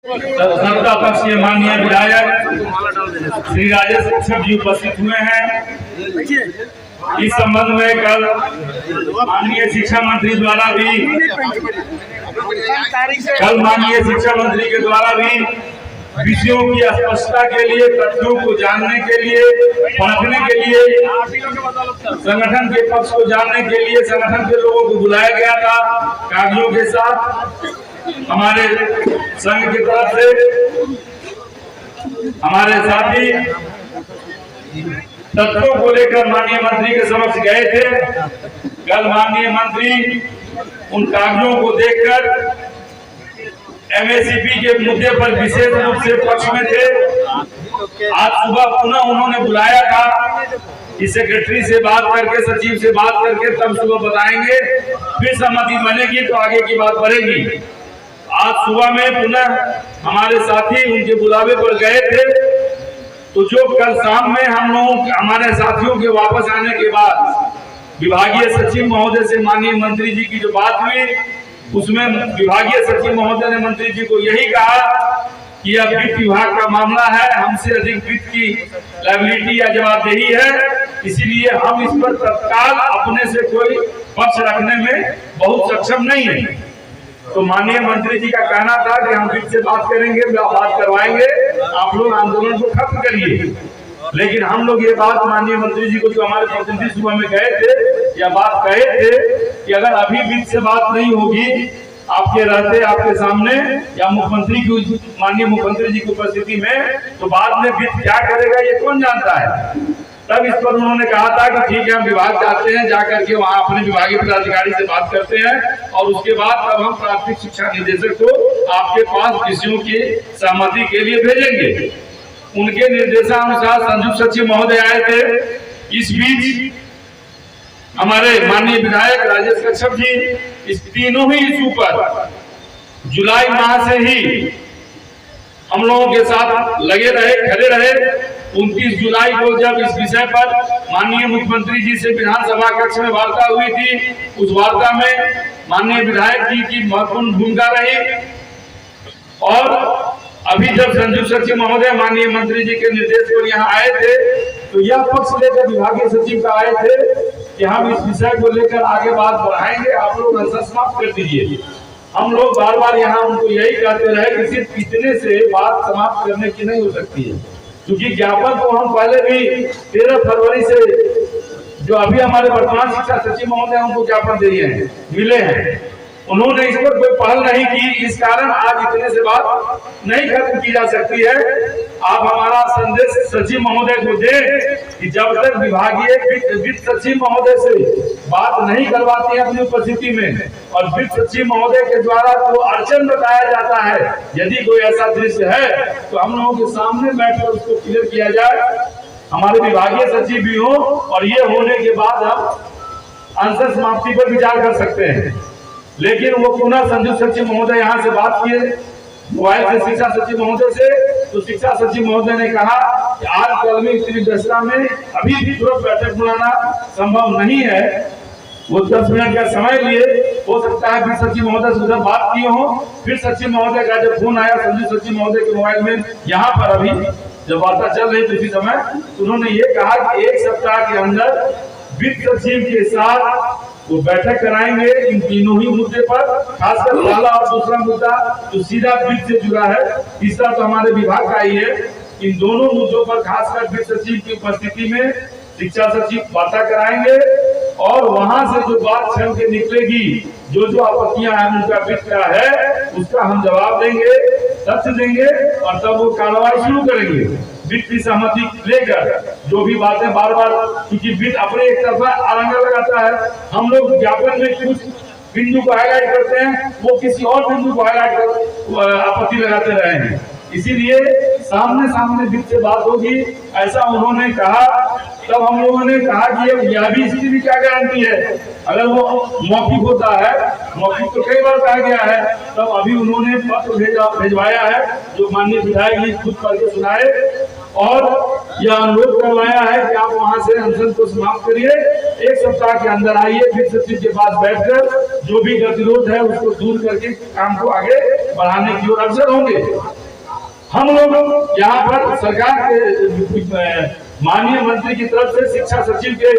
सत्ता पक्ष के माननीय विधायक श्री राजेश कच्छप जी उपस्थित हुए हैं। इस संबंध में कल माननीय शिक्षा मंत्री द्वारा भी विषयों की स्पष्टता के लिए, तथ्यों को जानने के लिए, परखने के लिए, संगठन के पक्ष को जानने के लिए संगठन के लोगों को बुलाया गया था कागजों के साथ। हमारे संघ की तरफ से हमारे साथी तथ्यों को लेकर माननीय मंत्री के समक्ष गए थे। कल माननीय मंत्री उन कागजों को देखकर एमएसपी के मुद्दे पर विशेष रूप से पक्ष में थे। आज सुबह पुनः उन्होंने बुलाया था कि सेक्रेटरी से बात करके, सचिव से बात करके तब सुबह बताएंगे, फिर सहमति बनेगी तो आगे की बात बढ़ेगी। आज सुबह में पुनः हमारे साथी उनके बुलावे पर गए थे, तो जो कल शाम में हम लोग हमारे साथियों के वापस आने के बाद विभागीय सचिव महोदय से माननीय मंत्री जी की जो बात हुई, उसमें विभागीय सचिव महोदय ने मंत्री जी को यही कहा कि अब वित्त विभाग का मामला है, हमसे अधिक वित्त की लायबिलिटी या जवाबदेही है, इसीलिए हम इस पर तत्काल अपने से कोई पक्ष रखने में बहुत सक्षम नहीं है। तो माननीय मंत्री जी का कहना था कि हम वित्त से बात करेंगे, बात करवाएंगे, आप लोग आंदोलन को खत्म करिए। लेकिन हम लोग ये बात माननीय मंत्री जी को, जो हमारे प्रतिनिधि सुबह में गए थे, या बात कहे थे कि अगर अभी वित्त से बात नहीं होगी आपके रहते, आपके सामने या मुख्यमंत्री की, माननीय मुख्यमंत्री जी की उपस्थिति में, तो बाद में वित्त क्या करेगा ये कौन जानता है। तब इस पर उन्होंने कहा था कि ठीक है, हम विभाग जाते हैं, जाकर के वहाँ अपने विभागीय पदाधिकारी से बात करते हैं और उसके बाद तब हम प्राथमिक शिक्षा निदेशक को आपके पास विषयों की सहमति के लिए भेजेंगे। उनके निर्देशानुसार संयुक्त सचिव महोदय आए थे। इस बीच हमारे माननीय विधायक राजेश कच्छप जी इस तीनों ही इशू पर जुलाई माह से ही हम लोगों के साथ लगे रहे, खड़े रहे। 29 जुलाई को जब इस विषय पर माननीय मुख्यमंत्री जी से विधानसभा कक्ष में वार्ता हुई थी, उस वार्ता में माननीय विधायक जी की महत्वपूर्ण भूमिका रही। और अभी जब संयुक्त सचिव महोदय माननीय मंत्री जी के निर्देश पर यहाँ आए थे, तो यह पक्ष लेकर विभागीय सचिव का आए थे कि हम इस विषय को लेकर आगे बात बढ़ाएंगे, आप लोग आंसर समाप्त कर दीजिए। हम लोग बार बार यहाँ उनको यही कहते रहे कि सिर्फ इतने से बात समाप्त करने की नहीं हो सकती है, क्योंकि ज्ञापन तो हम पहले भी 13 फरवरी से जो अभी हमारे वर्तमान शिक्षा सचिव महोदय उनको ज्ञापन दिए हैं, मिले हैं, उन्होंने इस पर कोई पहल नहीं की। इस कारण आज इतने से बात नहीं खत्म की जा सकती है। आप हमारा संदेश सचिव महोदय को दें कि जब तक विभागीय वित्त सचिव महोदय से बात नहीं करवाते हैं अपनी उपस्थिति में, और वित्त सचिव महोदय के द्वारा जो अड़चन बताया जाता है, यदि कोई ऐसा दृश्य है तो हम लोगों के सामने बैठकर उसको क्लियर किया जाए। हमारे विभागीय सचिव भी हो, और ये होने के बाद हम आंसर समाप्ति पर विचार कर सकते हैं। लेकिन वो पुनः संयुक्त सचिव महोदय यहाँ से बात किए मोबाइल से शिक्षा सचिव महोदय से, तो शिक्षा सचिव महोदय ने कहा कि आज कल स्थिति दशा में अभी भी तुरंत बैठक बुलाना संभव नहीं है। वो 10 मिनट का समय लिए, हो सकता है फिर सचिव महोदय से उधर बात किए हो। फिर सचिव महोदय का जब फोन आया संयुक्त सचिव महोदय के मोबाइल में, यहाँ पर अभी जब वार्ता चल रही थी उसी समय, तो उन्होंने ये कहा कि 1 सप्ताह के अंदर वित्त सचिव के साथ वो बैठक कराएंगे इन तीनों ही मुद्दे पर, खासकर पहला और दूसरा मुद्दा जो सीधा वित्त से जुड़ा है, तीसरा तो हमारे विभाग का ही है। इन दोनों मुद्दों पर खासकर वित्त सचिव की उपस्थिति में शिक्षा सचिव वार्ता कराएंगे, और वहां से जो बात चल के निकलेगी, जो आपत्तियां हैं उनका वित्त का है, उसका हम जवाब देंगे, तथ्य देंगे, और तब वो कार्रवाई शुरू करेंगे वित्त की सहमति लेकर। जो भी बातें बार बार, क्योंकि वित्त अपने एक तरफा आरंगा लगाता है, हम लोग ज्ञापन में कुछ बिंदु को हाईलाइट करते हैं, वो किसी और बिंदु को हाईलाइट कर आपत्ति लगाते रहे हैं। इसीलिए सामने सामने वित्त से बात होगी, ऐसा उन्होंने कहा। तब हम लोगों ने कहा कि यह भी इसकी भी क्या गारंटी है, अगर वो मौखिक होता है, मौखिक तो कई बार कहा गया है, तब अभी उन्होंने पत्र भिजवाया है, जो माननीय विधायक जी खुद पढ़ के सुनाए। और यह अनुरोध करवाया है कि आप वहां से अनशन को समाप्त करिए, 1 सप्ताह के अंदर आइए, फिर सचिव के पास बैठकर जो भी गतिरोध है उसको दूर करके काम को आगे बढ़ाने की ओर अग्रसर होंगे। हम लोग यहाँ पर सरकार के माननीय मंत्री की तरफ से शिक्षा सचिव के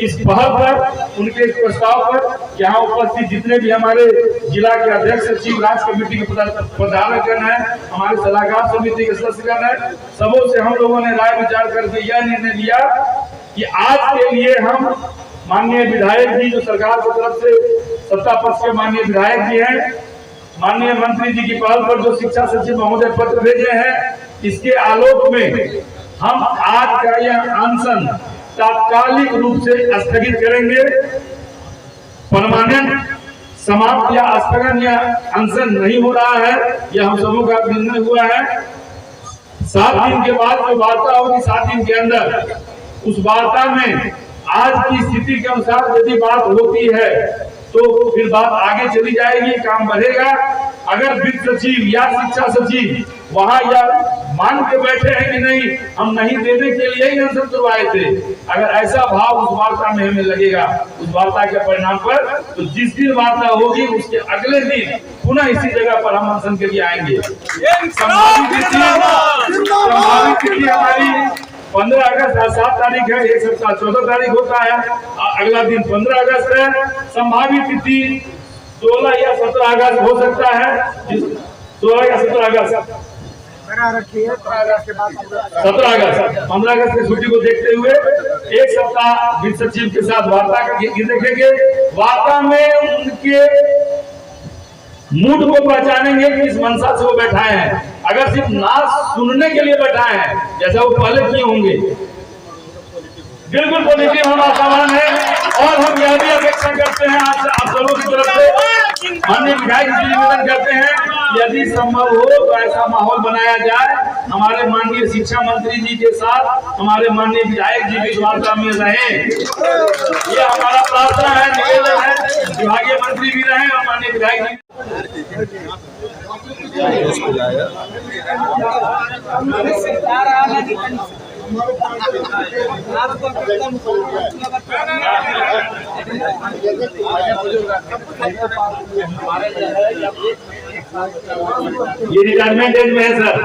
इस पहल पर, उनके इस प्रस्ताव पर यहाँ उपस्थित जितने भी हमारे जिला के अध्यक्ष सचिव, राज्य कमेटी के प्रधानगण है, हमारे सलाहकार समिति के सदस्यगण है, सबों से हम लोगों ने राय विचार करके यह निर्णय लिया कि आज के लिए हम माननीय विधायक जी जो सरकार की तरफ से सत्ता पक्ष के माननीय विधायक जी हैं, माननीय मंत्री जी की पहल पर जो शिक्षा सचिव महोदय पत्र भेजे हैं, इसके आलोक में हम आज का यह अनशन तात्कालिक रूप से स्थगित करेंगे। परमानेंट समाप्त या स्थगन या अनशन नहीं हो रहा है, यह हम सबों का निर्णय हुआ है। 7 दिन के बाद जो वार्ता होगी, 7 दिन के अंदर उस वार्ता में आज की स्थिति के अनुसार यदि बात होती है तो फिर बात आगे चली जाएगी, काम बढ़ेगा। अगर वित्त सचिव या शिक्षा सचिव वहां या मान के बैठे हैं कि नहीं, हम नहीं देने के लिए ही अनशन करवाए थे, अगर ऐसा भाव उस वार्ता में हमें लगेगा, उस वार्ता के परिणाम पर, तो जिस दिन वार्ता होगी उसके अगले दिन पुनः इसी जगह पर हम अनशन के लिए आएंगे। संभावित तिथि हमारी 15 अगस्त 7 तारीख है, 1 सप्ताह 14 तारीख होता है, अगला दिन 15 अगस्त है। संभावित तिथि 16 या 17 अगस्त हो सकता है, 16 या 17 अगस्त, 17 अगस्त 15 अगस्त की छुट्टी को देखते हुए 1 सप्ताह वित्त सचिव के साथ वार्ता देखेंगे। वार्ता में उनके मूड को पहचानेंगे कि इस मंशा से वो बैठाए हैं। अगर सिर्फ ना सुनने के लिए बैठाए हैं जैसा वो पहले किए होंगे, बिल्कुल पॉजिटिव हम आशावान है। और हम यह भी अपेक्षा करते हैं आप सबों की तरफ से, माननीय विधायक जी निवेदन करते हैं यदि संभव हो तो ऐसा माहौल बनाया जाए, हमारे माननीय शिक्षा मंत्री जी के साथ हमारे माननीय विधायक जी भी वार्ता में रहे, ये हमारा प्रार्थना है, निवेदन है। विभागीय मंत्री भी रहे और माननीय विधायक जी ये रिटायरमेंट एज में है सर,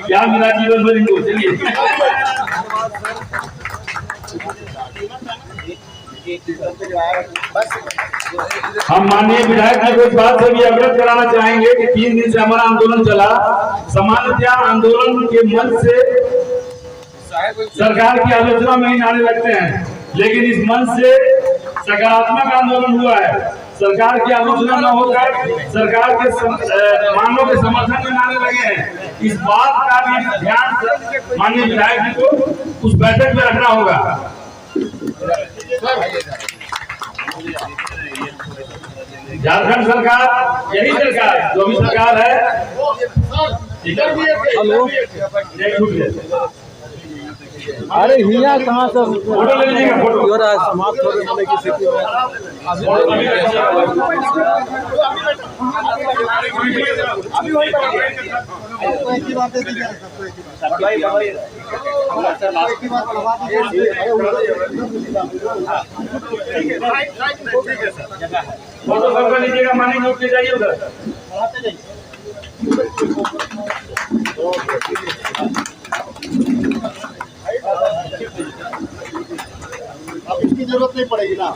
क्या मेरा जीवन भर इनको। चलिए हम माननीय विधायक जी को इस बात से भी अवगत कराना चाहेंगे कि 3 दिन से हमारा आंदोलन चला। सामान्यतः आंदोलन के मंच से सरकार की आलोचना में ही नारे लगते हैं, लेकिन इस मंच से सकारात्मक आंदोलन हुआ है। सरकार की आलोचना न होकर सरकार के मांगों के समर्थन में नारे लगे हैं। इस बात का भी ध्यान माननीय विधायक जी को उस बैठक में रखना होगा। झारखंड सरकार यही सरकार जो भी सरकार है, अरे हिया कहाँ से फोटो ले लीजिएगा, फोटो समाप्त होने की स्थिति में फोटो सबका लीजिएगा, मानी नोट ले जाइए उधर। अब इसकी जरूरत नहीं पड़ेगी ना।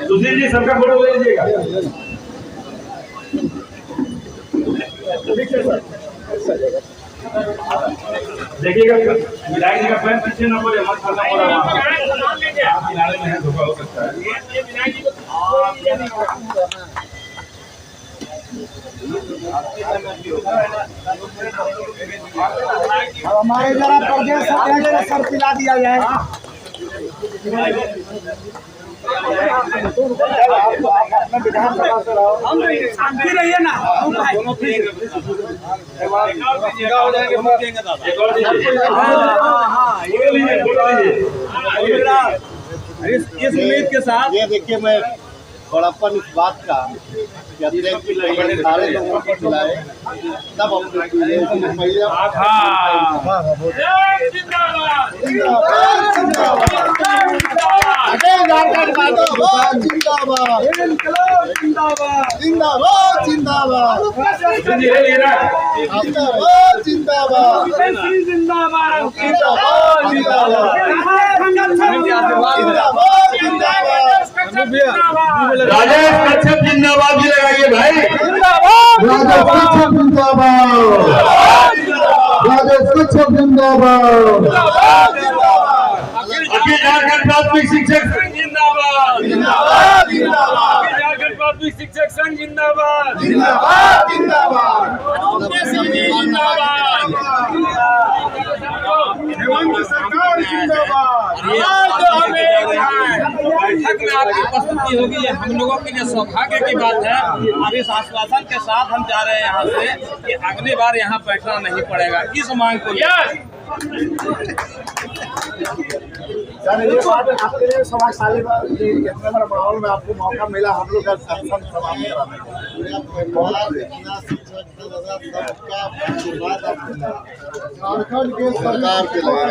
सुशील जी सबका फोटो ले लीजिएगा। देखिएगा विधायक जी का पैन पीछे न पड़े, मत करना पड़ा, आप किनारे में है, धोखा हो सकता है। हमारे जरा प्रदेश अध्यक्ष सर पिला दिया जाए। शांति रहिए ना, इस उम्मीद के साथ ये देखिए, मैं बड़प्पन इस बात का कि अध्यक्ष की पहले सारे लोगों को बुलाए तब अपने महिला जिंदाबाद जिंदाबाद जिंदाबाद राजेश कच्छप जिंदाबाद भी लगाइए भाई। राजेश कच्छप जिंदाबाद। अखिल झारखंड प्राथमिक शिक्षक संघ जिंदाबाद। अखिल झारखंड प्राथमिक शिक्षक संघ जिंदाबाद। बैठक में आपकी उपस्थिति होगी, ये हम लोगों के लिए सौभाग्य की बात है। और इस आश्वासन के साथ हम जा रहे हैं यहाँ से कि अगली बार यहाँ बैठना नहीं पड़ेगा, इस मांग को आपके लिए समाजशाली इतने बड़ा माहौल में आपको मौका मिला हम लोग का संसद समाप्त कराने झारखंड के सरकार के लिए